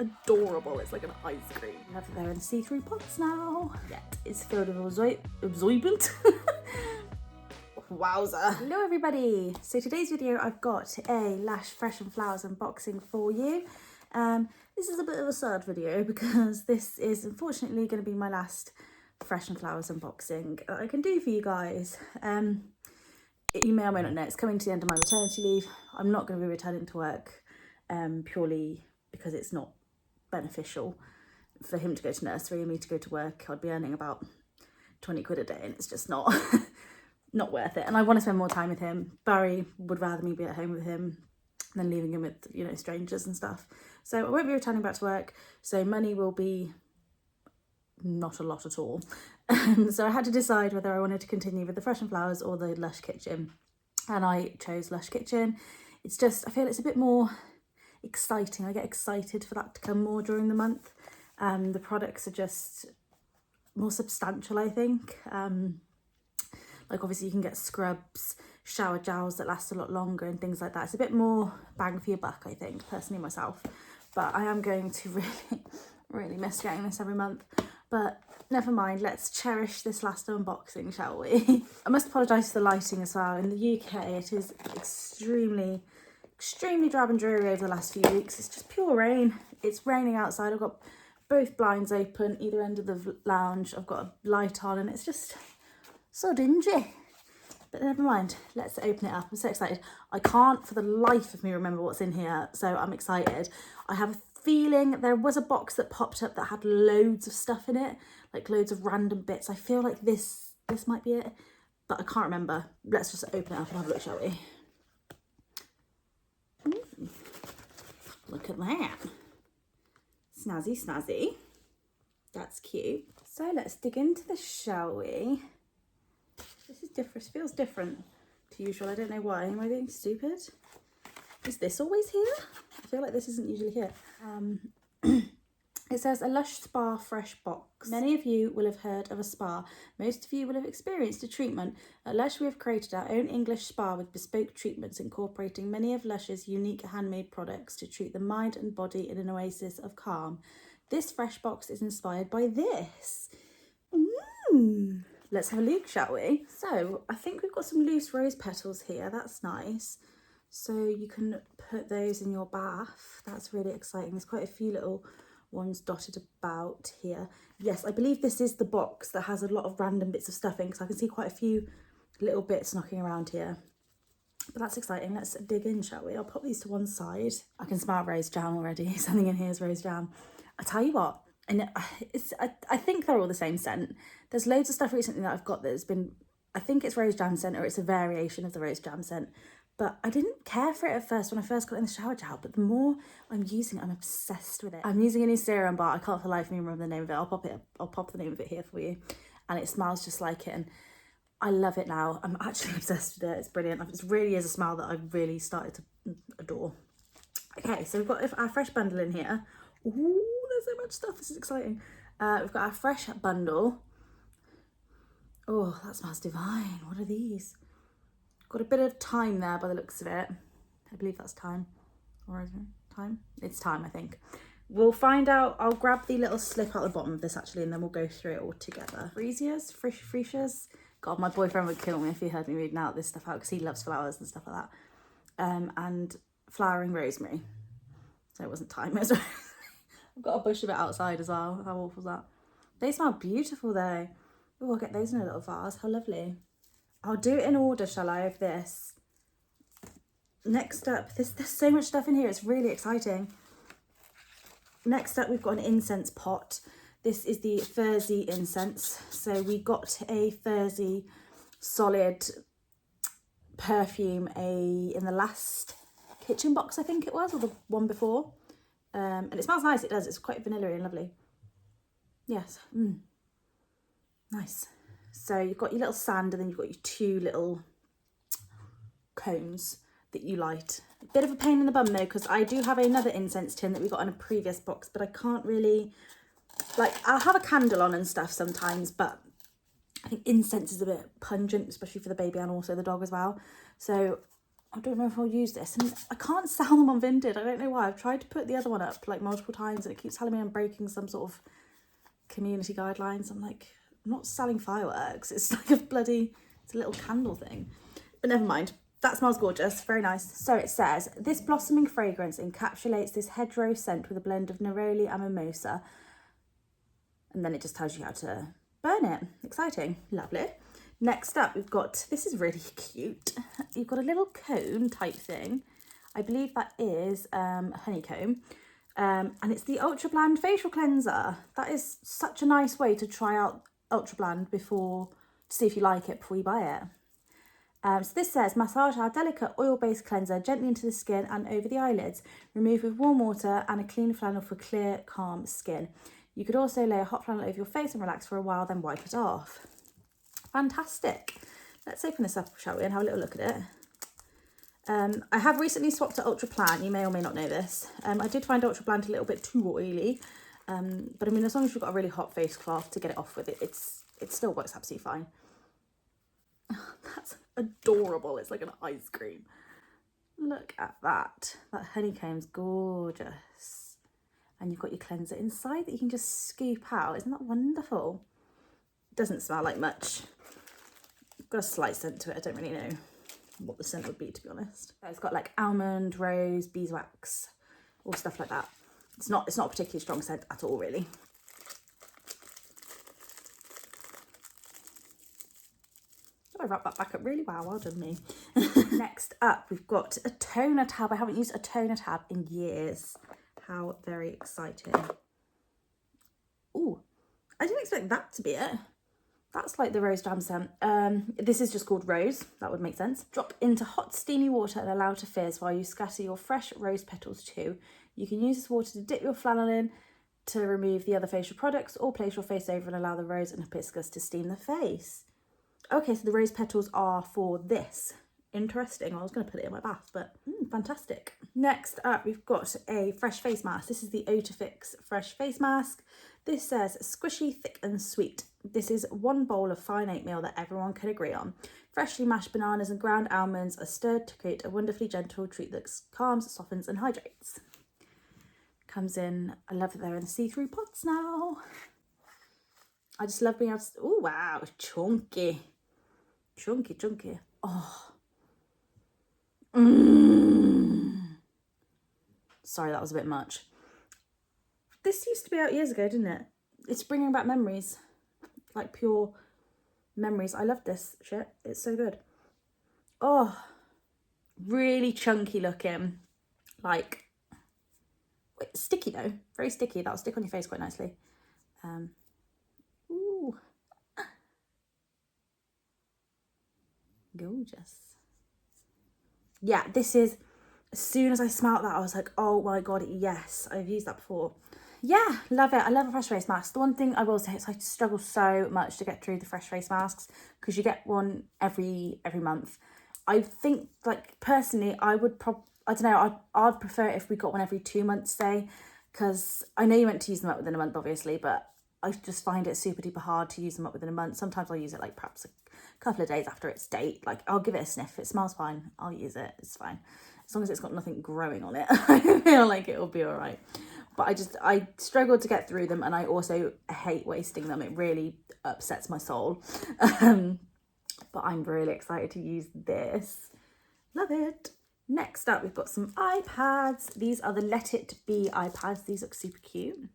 adorable. It's like an ice cream. I have it there in see-through pots now. Yet it's filled with absorbent. Wowza. Hello everybody. So today's video I've got a Lush Fresh and Flowers unboxing for you. This is a bit of a sad video because this is unfortunately going to be my last Fresh and Flowers unboxing I can do for you guys. You may or may not know, it's coming to the end of my maternity leave. I'm not going to be returning to work purely because it's not beneficial for him to go to nursery and me to go to work. I'd be earning about 20 quid a day and it's just not not worth it. And I want to spend more time with him. Barry would rather me be at home with him than leaving him with, you know, strangers and stuff. So I won't be returning back to work. So money will be not a lot at all. So I had to decide whether I wanted to continue with the Fresh and Flowers or the Lush Kitchen. And I chose Lush Kitchen. It's just, I feel it's a bit more exciting. I get excited for that to come more during the month. The products are just more substantial, I think. Like obviously you can get scrubs, shower gels that last a lot longer and things like that. It's a bit more bang for your buck, I think, personally myself. But I am going to really miss getting this every month. But never mind, let's cherish this last unboxing, shall we? I must apologise for the lighting as well. In the UK, it is extremely drab and dreary over the last few weeks. It's just pure rain. It's raining outside. I've got both blinds open, either end of the lounge. I've got a light on and it's just so dingy. But never mind, let's open it up. I'm so excited. I can't for the life of me remember what's in here, so I'm excited. I have a feeling there was a box that popped up that had loads of stuff in it, like loads of random bits. I feel like this might be it, but I can't remember. Let's just open it up and have a look, shall we? Ooh, look at that. Snazzy, snazzy. That's cute. So let's dig into this, shall we? This is different. It feels different to usual. I don't know why. Am I being stupid? Is this always here? I feel like this isn't usually here. It says a Lush Spa Fresh Box. Many of you will have heard of a spa. Most of you will have experienced a treatment. At Lush, we have created our own English spa with bespoke treatments incorporating many of Lush's unique handmade products to treat the mind and body in an oasis of calm. This fresh box is inspired by this. Let's have a look, shall we? So I think we've got some loose rose petals here. That's nice. So you can put those in your bath. That's really exciting. There's quite a few little ones dotted about here. Yes, I believe this is the box that has a lot of random bits of stuff in because I can see quite a few little bits knocking around here. But that's exciting. Let's dig in, shall we? I'll pop these to one side. I can smell rose jam already. Something in here is rose jam. I tell you what, and I think they're all the same scent. There's loads of stuff recently that I've got that's been, I think it's rose jam scent or it's a variation of the rose jam scent. But I didn't care for it at first when I first got in the shower gel, but the more I'm using it, I'm obsessed with it. I'm using a new serum bar. I can't for the life of me remember the name of it. I'll pop the name of it here for you. And it smells just like it. And I love it now. I'm actually obsessed with it. It's brilliant. It really is a smell that I've really started to adore. Okay, so we've got our fresh bundle in here. Ooh, there's so much stuff. This is exciting. We've got our fresh bundle. Oh, that smells divine. What are these? Got a bit of thyme there by the looks of it. I believe that's thyme. Or is it thyme? It's thyme, I think. We'll find out. I'll grab the little slip out the bottom of this actually and then we'll go through it all together. Freesias. God, my boyfriend would kill me if he heard me reading out this stuff out because he loves flowers and stuff like that. And flowering rosemary. So it wasn't thyme, it was rosemary. I've got a bush of it outside as well. How awful is that? They smell beautiful though. Oh, I'll get those in a little vase. How lovely. I'll do it in order, shall I, of this. Next up, there's so much stuff in here. It's really exciting. Next up, we've got an incense pot. This is the Furzy incense. So we got a Furzy solid perfume in the last kitchen box, I think it was, or the one before. And it smells nice, it does. It's quite vanilla-y and lovely. Yes. Nice. So you've got your little sand and then you've got your two little cones that you light. A bit of a pain in the bum though, because I do have another incense tin that we got in a previous box, but I can't really, like, I'll have a candle on and stuff sometimes, but I think incense is a bit pungent, especially for the baby and also the dog as well. So I don't know if I'll use this. And I can't sell them on Vinted. I don't know why. I've tried to put the other one up like multiple times and it keeps telling me I'm breaking some sort of community guidelines. I'm like, I'm not selling fireworks. It's like it's a little candle thing. But never mind. That smells gorgeous. Very nice. So it says, this blossoming fragrance encapsulates this hedgerow scent with a blend of neroli and mimosa. And then it just tells you how to burn it. Exciting. Lovely. Next up, we've got, this is really cute. You've got a little cone type thing. I believe that is honeycomb. And it's the Ultra Bland Facial Cleanser. That is such a nice way to try out Ultra Bland to see if you like it before you buy it. So this says, massage our delicate oil-based cleanser gently into the skin and over the eyelids. Remove with warm water and a clean flannel for clear, calm skin. You could also lay a hot flannel over your face and relax for a while, then wipe it off. Fantastic. Let's open this up, shall we, and have a little look at it. I have recently swapped to Ultra Plan. You may or may not know this. I did find Ultra Bland a little bit too oily. But I mean, as long as you've got a really hot face cloth to get it off with, it still works absolutely fine. That's adorable. It's like an ice cream. Look at that. That honeycomb's gorgeous. And you've got your cleanser inside that you can just scoop out. Isn't that wonderful? It doesn't smell like much. Got a slight scent to it. I don't really know what the scent would be, to be honest. It's got like almond, rose, beeswax, all stuff like that. It's not a particularly strong scent at all, really. I wrapped that back up really well done me. Next up, we've got a toner tab. I haven't used a toner tab in years. How very exciting. Oh, I didn't expect that to be it. That's like the rose jam scent. This is just called Rose. That would make sense. Drop into hot steamy water and allow to fizz while you scatter your fresh rose petals too. You can use this water to dip your flannel in to remove the other facial products, or place your face over and allow the rose and hibiscus to steam the face. Okay, so the rose petals are for this. Interesting. I was going to put it in my bath, but fantastic. Next up, we've got a fresh face mask. This is the Otafix fresh face mask. This says squishy, thick and sweet. This is one bowl of fine oatmeal that everyone can agree on. Freshly mashed bananas and ground almonds are stirred to create a wonderfully gentle treat that calms, softens and hydrates. Comes in, I love that they're in see-through pots now. I just love being able to, oh wow, chunky. Chunky, chunky. Oh. Sorry, that was a bit much. This used to be out years ago, didn't it? It's bringing back memories. Like pure memories. I love this shit. It's so good. Oh, really chunky looking. Like, wait, sticky though. Very sticky. That'll stick on your face quite nicely. Ooh. Gorgeous. Yeah, this is, as soon as I smelled that, I was like, oh my God, yes, I've used that before. Yeah, love it. I love a fresh face mask. The one thing I will say is I struggle so much to get through the fresh face masks because you get one every month. I think, like, personally, I don't know, I'd prefer it if we got one every 2 months, say, because I know you meant to use them up within a month, obviously, but I just find it super duper hard to use them up within a month. Sometimes I'll use it like perhaps a couple of days after its date. Like, I'll give it a sniff. It smells fine. I'll use it. It's fine. As long as it's got nothing growing on it, I feel like it'll be all right. But I struggle to get through them, and I also hate wasting them. It really upsets my soul. But I'm really excited to use this. Love it. Next up, we've got some iPads. These are the Let It Be iPads. These look super cute.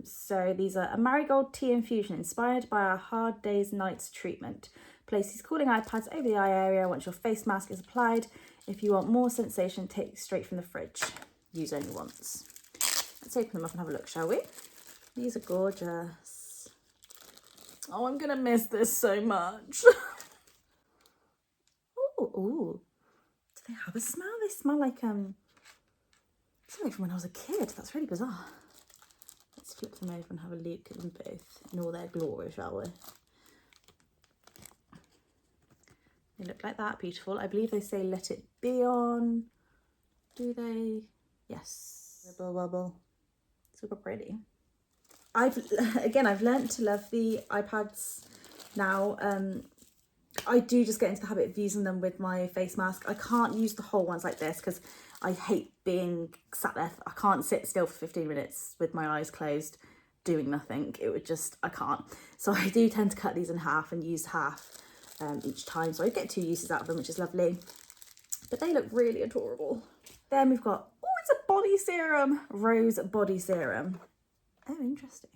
So these are a marigold tea infusion inspired by our hard days nights treatment. Place these cooling iPads over the eye area once your face mask is applied. If you want more sensation, take straight from the fridge. Use only once. Let's open them up and have a look, shall we? These are gorgeous. Oh, I'm gonna miss this so much. Ooh. Do they have a smell? They smell like something from when I was a kid. That's really bizarre. Let's flip them over and have a look at them both in all their glory, shall we? They look like that, beautiful. I believe they say let it be on. Do they? Yes. Wibble wobble. Super pretty. I've learned to love the iPads now. I do just get into the habit of using them with my face mask. I can't use the whole ones like this because I hate being sat there. I can't sit still for 15 minutes with my eyes closed doing nothing. It would just, I can't. So I do tend to cut these in half and use half each time. So I get 2 uses out of them, which is lovely. But they look really adorable. Then we've got, oh, it's a body serum. Rose body serum. Oh, interesting.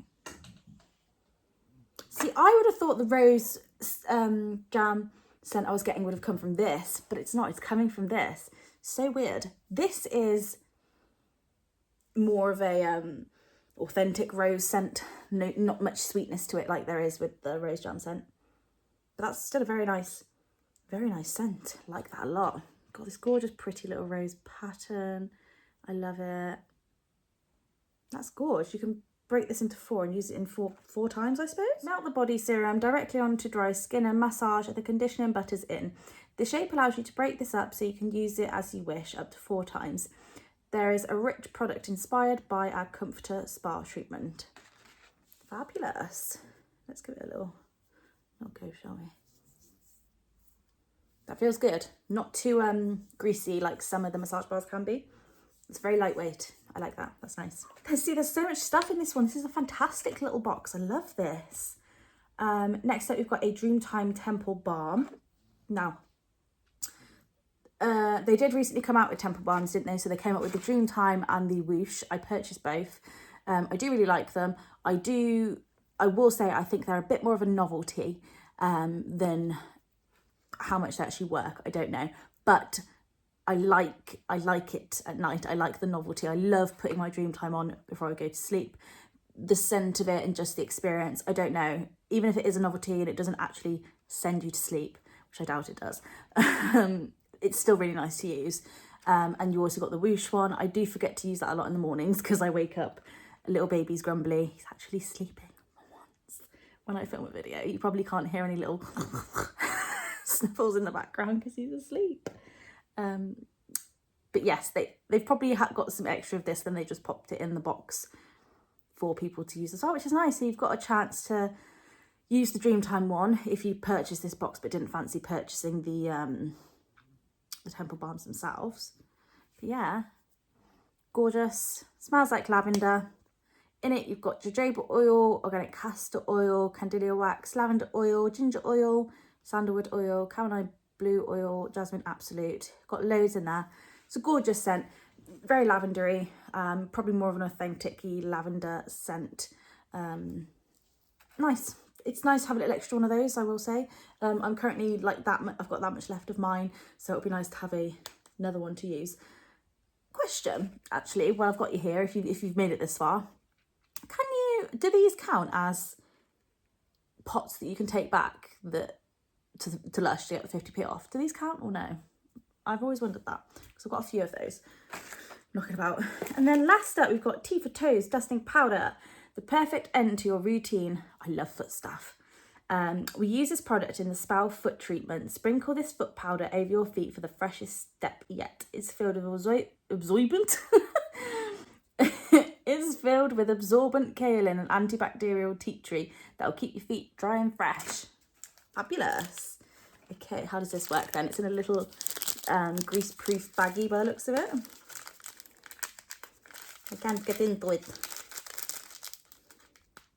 See, I would have thought the rose jam scent I was getting would have come from this, but it's not. It's coming from this. So weird. This is more of a authentic rose scent. No, not much sweetness to it like there is with the rose jam scent. But that's still a very nice scent. I like that a lot. Got this gorgeous, pretty little rose pattern. I love it. That's gorgeous. You can break this into 4 and use it in four times, I suppose. Melt the body serum directly onto dry skin and massage as the conditioning butters in. The shape allows you to break this up so you can use it as you wish, up to 4 times. There is a rich product inspired by our Comforter Spa treatment. Fabulous. Let's give it a little go, shall we? That feels good. Not too greasy like some of the massage bars can be. It's very lightweight. I like that. That's nice. See, there's so much stuff in this one. This is a fantastic little box. I love this. Next up, we've got a Dreamtime Temple Balm. Now, they did recently come out with Temple Balms, didn't they? So they came up with the Dreamtime and the Whoosh. I purchased both. I do really like them. I will say I think they're a bit more of a novelty than how much they actually work. I don't know. But I like it at night. I like the novelty. I love putting my Dreamtime on before I go to sleep. The scent of it and just the experience, I don't know. Even if it is a novelty and it doesn't actually send you to sleep, which I doubt it does, it's still really nice to use. And you also got the Whoosh one. I do forget to use that a lot in the mornings because I wake up, little baby's grumbly. He's actually sleeping once when I film a video. You probably can't hear any little sniffles in the background because he's asleep. But yes, they've probably got some extra of this, then they just popped it in the box for people to use as well, which is nice. So you've got a chance to use the Dreamtime one if you purchased this box but didn't fancy purchasing the Temple Balms themselves. But yeah, gorgeous. Smells like lavender. In it, you've got jojoba oil, organic castor oil, candilia wax, lavender oil, ginger oil, sandalwood oil, chamomile blue oil, jasmine absolute. Got loads in there. It's a gorgeous scent, very lavendery, probably more of an authentic-y lavender scent. Nice. It's nice to have a little extra one of those, I will say. I'm currently like that, I've got that much left of mine, so it'll be nice to have another one to use. Question, actually, while I've got you here, if you've made it this far, do these count as pots that you can take back to Lush to get the 50p off? Do these count or no? I've always wondered that because I've got a few of those knocking about. And then last up, we've got Tea for Toes Dusting Powder, the perfect end to your routine. I love foot stuff. We use this product in the Spell foot treatment. Sprinkle this foot powder over your feet for the freshest step yet. It's filled with absorbent. It's filled with absorbent kaolin and antibacterial tea tree that will keep your feet dry and fresh. Fabulous. Okay, how does this work then? It's in a little grease-proof baggie by the looks of it. I can't get into it.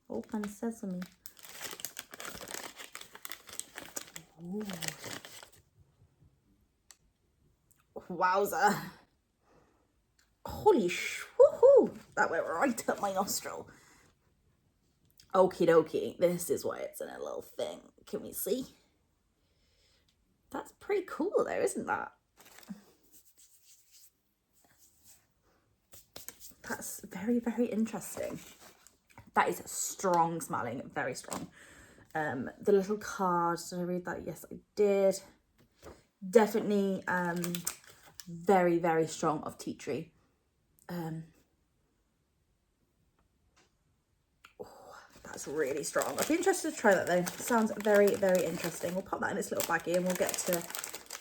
Open sesame. Ooh. Wowza. Holy woohoo! That went right up my nostril. Okie dokie. This is why it's in a little thing. Can we see? That's pretty cool though, isn't that? That's very, very interesting. That is strong smelling, very strong. The little card, did I read that? Yes, I did. Definitely very, very strong of tea tree. That's really strong. I'd be interested to try that though. Sounds very, very interesting. We'll pop that in its little baggie and we'll get to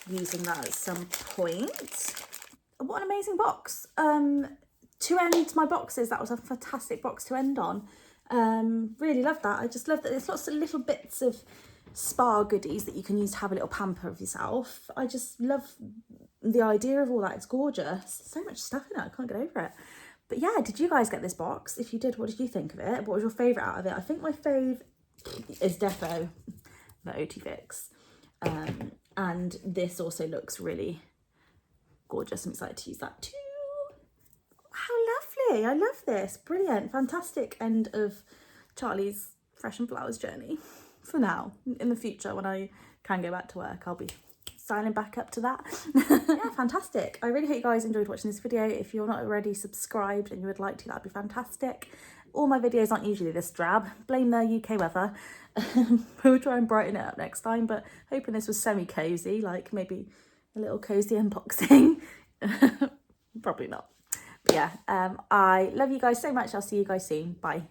using that at some point. What an amazing box. To end my boxes, that was a fantastic box to end on. Really love that. I just love that there's lots of little bits of spa goodies that you can use to have a little pamper of yourself. I just love the idea of all that. It's gorgeous. So much stuff in it, I can't get over it. But yeah, did you guys get this box? If you did, what did you think of it? What was your favourite out of it? I think my fave is defo the OT Fix. And this also looks really gorgeous. I'm excited to use that too. How lovely. I love this. Brilliant. Fantastic end of Charlie's Fresh and Flowers journey. For now. In the future, when I can go back to work, I'll be signing back up to that. Yeah, fantastic. I really hope you guys enjoyed watching this video. If you're not already subscribed and you would like to, that'd be fantastic. All my videos aren't usually this drab. Blame the UK weather. We'll try and brighten it up next time, but hoping this was semi-cozy, like maybe a little cozy unboxing. Probably not. But yeah, I love you guys so much. I'll see you guys soon. Bye.